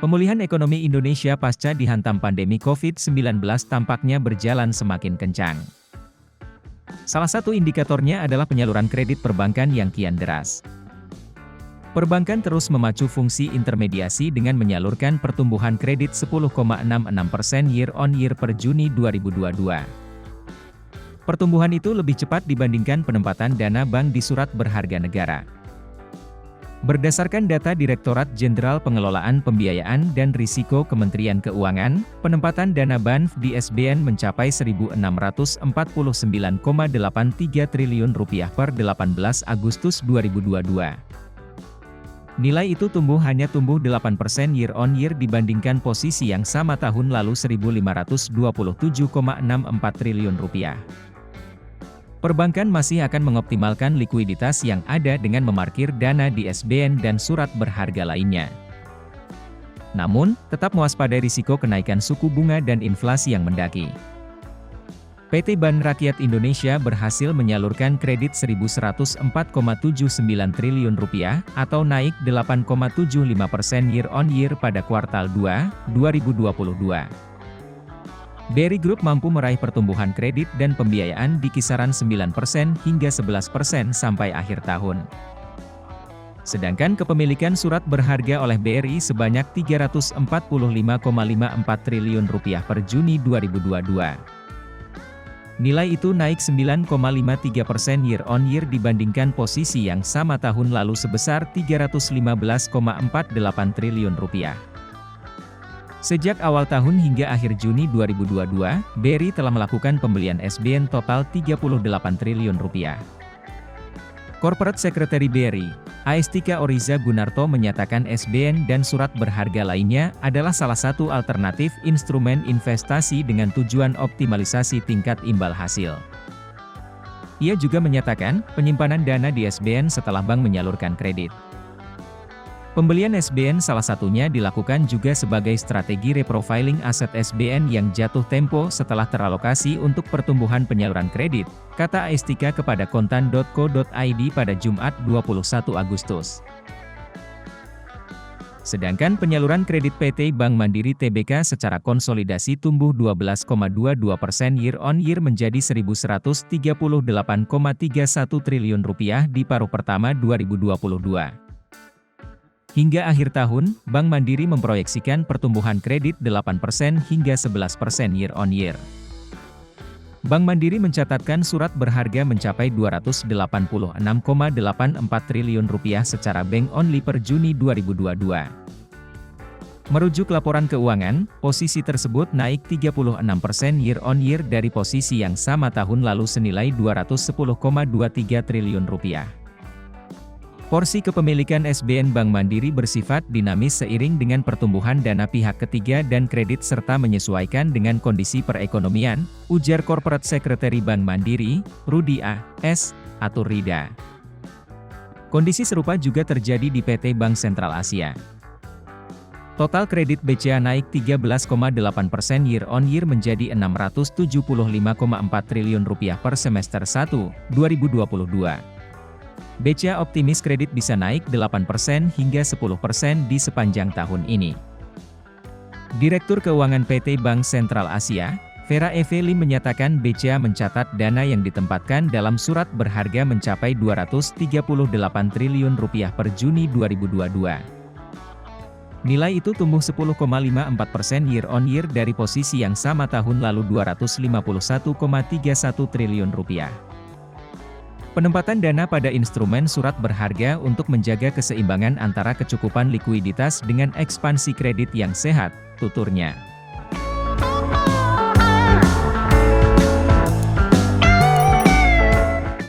Pemulihan ekonomi Indonesia pasca dihantam pandemi COVID-19 tampaknya berjalan semakin kencang. Salah satu indikatornya adalah penyaluran kredit perbankan yang kian deras. Perbankan terus memacu fungsi intermediasi dengan menyalurkan pertumbuhan kredit 10,66% year-on-year per Juni 2022. Pertumbuhan itu lebih cepat dibandingkan penempatan dana bank di surat berharga negara. Berdasarkan data Direktorat Jenderal Pengelolaan Pembiayaan dan Risiko Kementerian Keuangan, penempatan dana BANF di SBN mencapai Rp1.649,83 triliun per 18 Agustus 2022. Nilai itu hanya tumbuh 8% year-on-year dibandingkan posisi yang sama tahun lalu Rp1.527,64 triliun. Perbankan masih akan mengoptimalkan likuiditas yang ada dengan memarkir dana di SBN dan surat berharga lainnya. Namun, tetap mewaspadai risiko kenaikan suku bunga dan inflasi yang mendaki. PT Bank Rakyat Indonesia berhasil menyalurkan kredit Rp1.104,79 triliun atau naik 8,75% year-on-year pada kuartal 2, 2022. BRI Group mampu meraih pertumbuhan kredit dan pembiayaan di kisaran 9% hingga 11% sampai akhir tahun. Sedangkan kepemilikan surat berharga oleh BRI sebanyak Rp345,54 triliun per Juni 2022. Nilai itu naik 9,53% year-on-year dibandingkan posisi yang sama tahun lalu sebesar Rp315,48 triliun. Sejak awal tahun hingga akhir Juni 2022, BRI telah melakukan pembelian SBN total Rp38 triliun. Corporate Secretary BRI, Aestika Oriza Gunarto menyatakan SBN dan surat berharga lainnya adalah salah satu alternatif instrumen investasi dengan tujuan optimalisasi tingkat imbal hasil. Ia juga menyatakan, penyimpanan dana di SBN setelah bank menyalurkan kredit. Pembelian SBN salah satunya dilakukan juga sebagai strategi reprofiling aset SBN yang jatuh tempo setelah teralokasi untuk pertumbuhan penyaluran kredit, kata Aestika kepada kontan.co.id pada Jumat 21 Agustus. Sedangkan penyaluran kredit PT Bank Mandiri Tbk secara konsolidasi tumbuh 12,22% year-on-year menjadi Rp1.138,31 triliun di paruh pertama 2022. Hingga akhir tahun, Bank Mandiri memproyeksikan pertumbuhan kredit 8% hingga 11% year-on-year. Bank Mandiri mencatatkan surat berharga mencapai Rp286,84 triliun secara bank only per Juni 2022. Merujuk laporan keuangan, posisi tersebut naik 36% year-on-year dari posisi yang sama tahun lalu senilai Rp210,23 triliun. Porsi kepemilikan SBN Bank Mandiri bersifat dinamis seiring dengan pertumbuhan dana pihak ketiga dan kredit serta menyesuaikan dengan kondisi perekonomian, ujar Corporate Secretary Bank Mandiri, Rudi A.S. Aturrida. Kondisi serupa juga terjadi di PT Bank Sentral Asia. Total kredit BCA naik 13,8% year-on-year menjadi Rp675,4 triliun per semester 1, 2022. BCA optimis kredit bisa naik 8% hingga 10% di sepanjang tahun ini. Direktur Keuangan PT Bank Sentral Asia, Vera Evely menyatakan BCA mencatat dana yang ditempatkan dalam surat berharga mencapai Rp238 triliun per Juni 2022. Nilai itu tumbuh 10,54% year-on-year dari posisi yang sama tahun lalu Rp251,31 triliun. Penempatan dana pada instrumen surat berharga untuk menjaga keseimbangan antara kecukupan likuiditas dengan ekspansi kredit yang sehat, tuturnya.